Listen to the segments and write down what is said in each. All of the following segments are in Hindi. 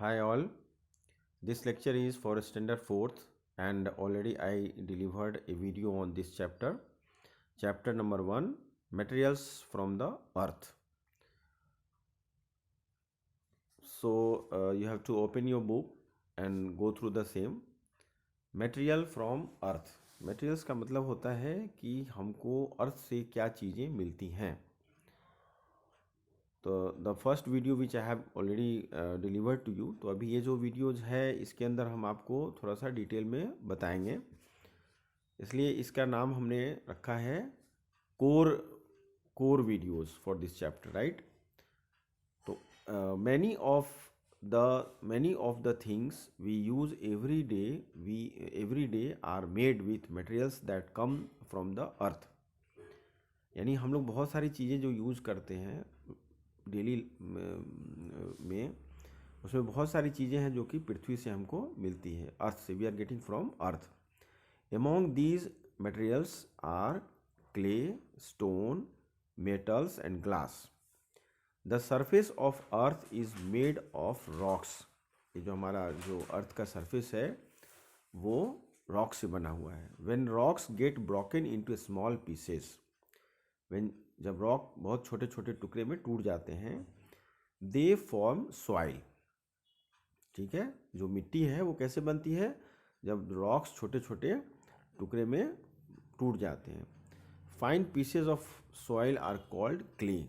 Hi all, this lecture is for standard 4th and already I delivered a video on this chapter. Chapter number 1, materials from the earth. So you have to open your book and go through the same. Material from earth. Materials का मतलब होता है कि हमको अर्थ से क्या चीज़ें मिलती हैं. तो the first video which I have already delivered to you. तो अभी ये जो वीडियोज़ है इसके अंदर हम आपको थोड़ा सा डिटेल में बताएंगे, इसलिए इसका नाम हमने रखा है core videos for this chapter, right. तो many of the things we use every day are made with materials that come from the earth. यानी हम लोग बहुत सारी चीज़ें जो यूज़ करते हैं डेली में, उसमें बहुत सारी चीज़ें हैं जो कि पृथ्वी से हमको मिलती है, अर्थ से. We are getting from earth. Among these materials are clay, stone, metals and glass. The surface of earth is made of rocks. ये जो हमारा जो अर्थ का सरफेस है वो रॉक से बना हुआ है. When rocks get broken into small pieces, जब रॉक बहुत छोटे छोटे टुकड़े में टूट जाते हैं, दे फॉर्म सॉइल. ठीक है, जो मिट्टी है वो कैसे बनती है? जब रॉक्स छोटे छोटे टुकड़े में टूट जाते हैं. Fine pieces of soil are called clay.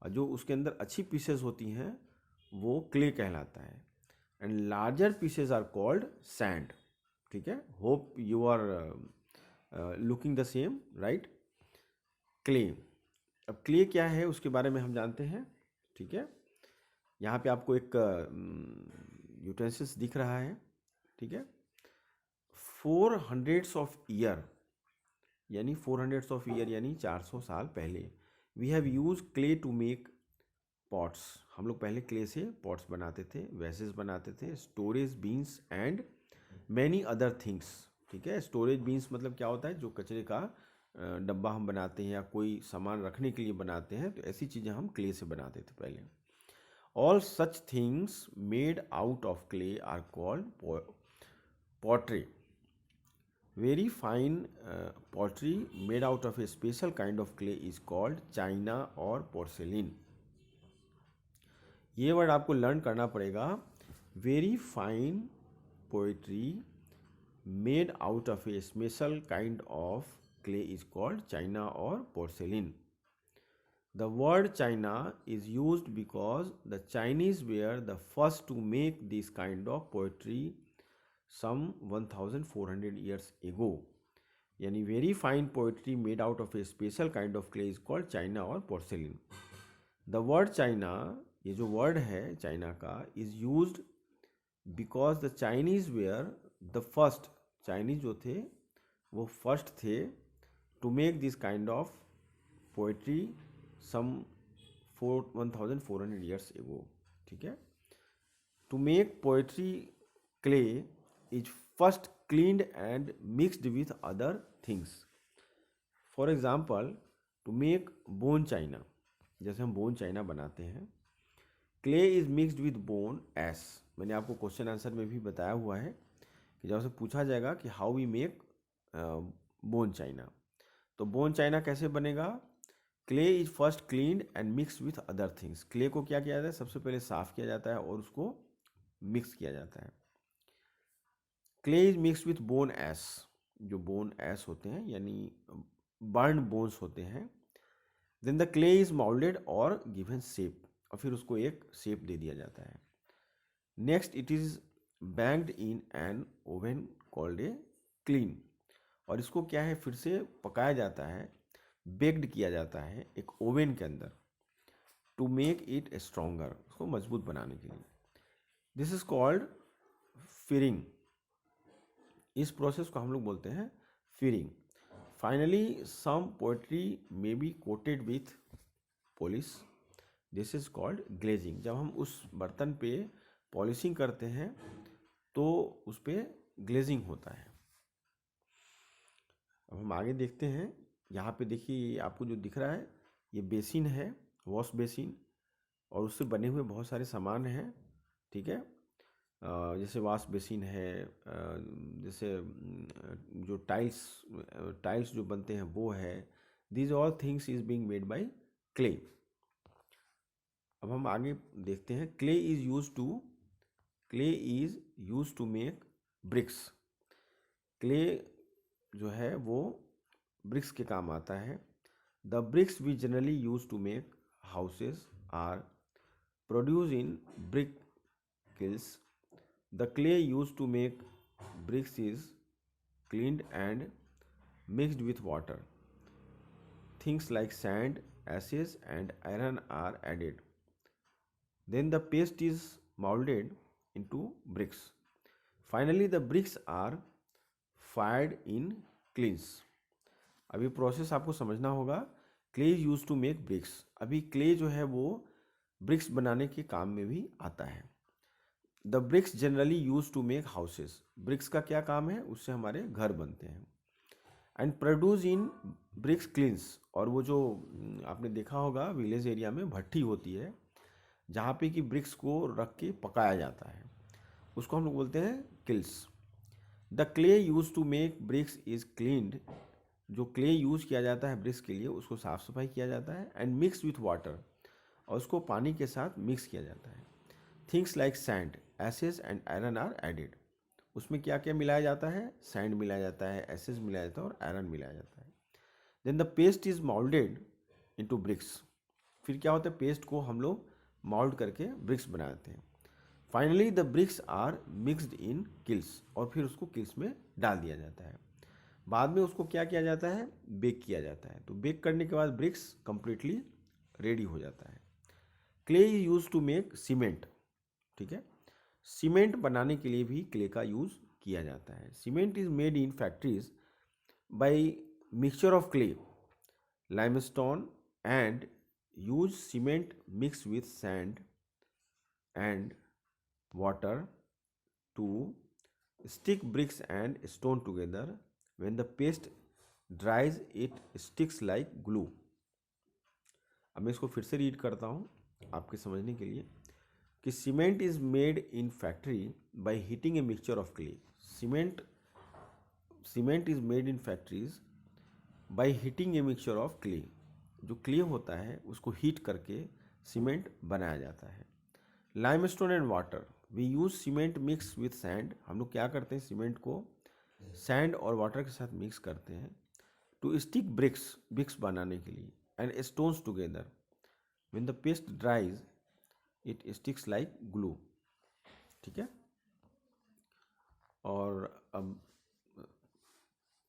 और जो उसके अंदर अच्छी पीसेज होती हैं वो क्ले कहलाता है. And larger pieces are called sand. ठीक है, hope you are looking the same, right. Clay. अब क्ले क्या है उसके बारे में हम जानते हैं. ठीक है, यहाँ पे आपको एक यूटेंसिल्स दिख रहा है. ठीक है, 400 ऑफ ईयर यानी 400 साल पहले we have use clay to make pots. हम लोग पहले क्ले से पॉट्स बनाते थे, वेसेस बनाते थे, storage beans and many other things. ठीक है, स्टोरेज बीन्स मतलब क्या होता है? जो कचरे का डब्बा हम बनाते हैं या कोई सामान रखने के लिए बनाते हैं, तो ऐसी चीज़ें हम क्ले से बनाते थे पहले. All such things made out of clay are called pottery. Very fine pottery made out of a special kind of clay is called china और पोर्सेलिन. ये वर्ड आपको लर्न करना पड़ेगा. Very fine poetry made out of a special kind of clay is called China or porcelain. The word China is used because the Chinese were the first to make this kind of poetry some 1400 years ago. यानी very fine poetry made out of a special kind of clay is called China or porcelain. The word China, ये जो word है चाइना का, is used because the Chinese were the first. Chinese जो थे वो फर्स्ट थे to make this kind of poetry some 1400 years ago. ठीक है, to make poetry clay is first cleaned and mixed with other things. For example, to make bone china, जैसे हम bone china बनाते हैं, clay is mixed with bone ash. मैंने आपको क्वेश्चन आंसर में भी बताया हुआ है कि जब से पूछा जाएगा कि how we make bone china, तो बोन चाइना कैसे बनेगा? Clay is first cleaned and mix with other things. Clay को क्या किया जाता है? सबसे पहले साफ किया जाता है और उसको मिक्स किया जाता है. Clay is mix with bone ash. जो बोन एश होते हैं यानी बर्न बोन्स होते हैं. देन द क्ले इज माउल्डेड और गिवन शेप, और फिर उसको एक शेप दे दिया जाता है. Next it is banked in an oven called a clean. और इसको क्या है, फिर से पकाया जाता है, बेक्ड किया जाता है एक ओवन के अंदर, टू मेक इट स्ट्रॉन्गर, उसको मजबूत बनाने के लिए. This is called firing. इस प्रोसेस को हम लोग बोलते हैं firing. Finally some pottery may be coated with polish. This is called glazing. जब हम उस बर्तन पे पॉलिशिंग करते हैं तो उस पर ग्लेजिंग होता है. अब हम आगे देखते हैं. यहाँ पे देखिए आपको जो दिख रहा है ये बेसिन है, वॉश बेसिन, और उससे बने हुए बहुत सारे सामान हैं. ठीक है, जैसे वाश बेसिन है, जैसे जो टाइल्स जो बनते हैं वो है, these all things is being made by clay. अब हम आगे देखते हैं, clay is use to make bricks. Clay जो है वो ब्रिक्स के काम आता है। The bricks we generally use to make houses are produce in brick kilns. The clay used to make bricks is cleaned and mixed with water. Things like sand, ashes, and iron are added. Then the paste is molded into bricks. Finally, the bricks are fired in kilns. अभी प्रोसेस आपको समझना होगा। Clay use to make bricks, अभी क्ले जो है वो ब्रिक्स बनाने के काम में भी आता है। The bricks generally use to make houses, bricks का क्या काम है, उससे हमारे घर बनते हैं। And produce in bricks kilns, और वो जो आपने देखा होगा विलेज एरिया में भट्टी होती है जहाँ पे कि ब्रिक्स को रख के पकाया जाता है, उसको हम लोग बोलते हैं kilns. The clay use to make bricks is cleaned, जो क्ले यूज किया जाता है ब्रिक्स के लिए उसको साफ सफाई किया जाता है। एंड मिक्स विथ वाटर, और उसको पानी के साथ मिक्स किया जाता है। Things like sand, ashes and iron are added, उसमें क्या क्या मिलाया जाता है, सैंड मिलाया जाता है, एसेस मिलाया जाता है और आयरन मिलाया जाता है। Then the paste is moulded into bricks, फिर क्या होता है, पेस्ट को हम लोग मोल्ड करके ब्रिक्स बनाते हैं। Finally the bricks are mixed in kilns, और फिर उसको किल्स में डाल दिया जाता है। बाद में उसको क्या किया जाता है, बेक किया जाता है। तो बेक करने के बाद ब्रिक्स कंप्लीटली रेडी हो जाता है। Clay is use to make cement, ठीक है, सीमेंट बनाने के लिए भी क्ले का यूज किया जाता है। Cement is made in factories by mixture of clay, limestone and use cement mix with sand and water to stick bricks and stone together. When the paste dries it sticks like glue. अब मैं इसको फिर से रीड करता हूँ आपके समझने के लिए कि cement is made in factory by heating a mixture of clay. Cement is made in factories by heating a mixture of clay, जो क्ले होता है उसको हीट करके सीमेंट बनाया जाता है। Limestone and water, we use cement mix with sand, हम लोग क्या करते हैं, सीमेंट को सैंड और वाटर के साथ मिक्स करते हैं टू स्टिक ब्रिक्स बनाने के लिए। And stones together, when the paste ड्राइज it sticks like glue, ठीक है। और अब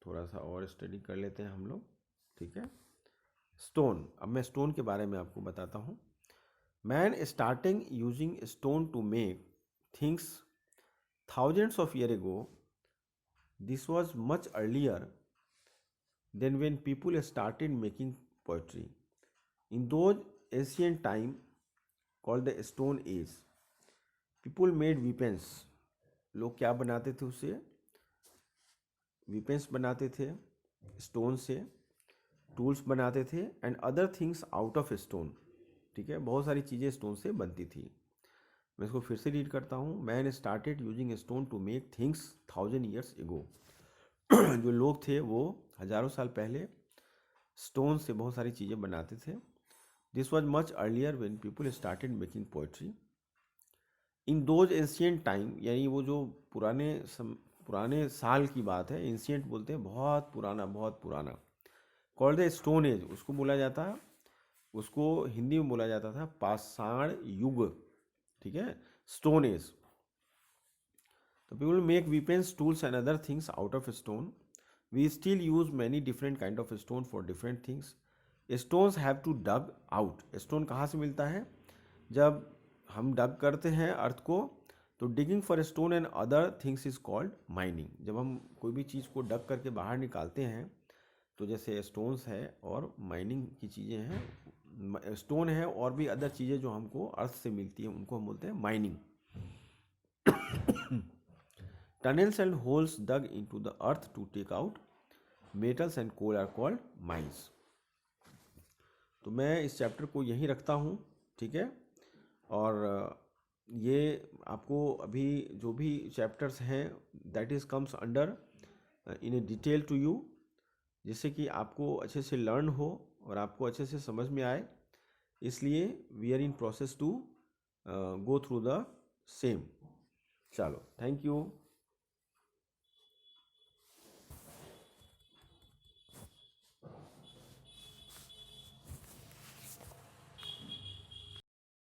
थोड़ा सा और स्टडी कर लेते हैं हम लोग, ठीक है। स्टोन, अब मैं स्टोन के बारे में आपको बताता हूँ। Man starting using stone to make things thousands of years ago. This was much earlier than when people started making poetry. In those ancient time called the Stone Age, people made weapons. लोग क्या बनाते थे उससे, weapons बनाते थे स्टोन से, टूल्स बनाते थे and other things out of stone, ठीक है, बहुत सारी चीज़ें स्टोन से बनती थी। मैं इसको फिर से रीड करता हूँ। Man started using stone to make things 1000 years ago. जो लोग थे वो हज़ारों साल पहले स्टोन से बहुत सारी चीज़ें बनाते थे। This was much earlier when people started making poetry. In those ancient time, यानी वो जो पुराने साल की बात है, एंशियंट बोलते हैं बहुत पुराना। कॉल्ड द स्टोन एज, उसको बोला जाता है, उसको हिंदी में बोला जाता था पाषाण युग, ठीक है, स्टोन एज। तो people make weapons, tools and other things out of stone. We still use many different kind of stone for different things. Stones have to dug out. Stone कहाँ से मिलता है, जब हम डग करते हैं अर्थ को, तो digging for stone and other things is called mining. जब हम कोई भी चीज़ को डग करके बाहर निकालते हैं, तो जैसे स्टोन्स है और माइनिंग की चीज़ें हैं, स्टोन है और भी अदर चीज़ें जो हमको अर्थ से मिलती हैं, उनको हम बोलते हैं mining. Tunnels and holes dug into the earth to take out metals and coal are called mines. तो मैं इस चैप्टर को यहीं रखता हूँ, ठीक है। और ये आपको अभी जो भी चैप्टर्स हैं that is comes under in a detail to you, जिससे कि आपको अच्छे से लर्न हो और आपको अच्छे से समझ में आए, इसलिए we are in process to go through the same. चलो, थैंक यू।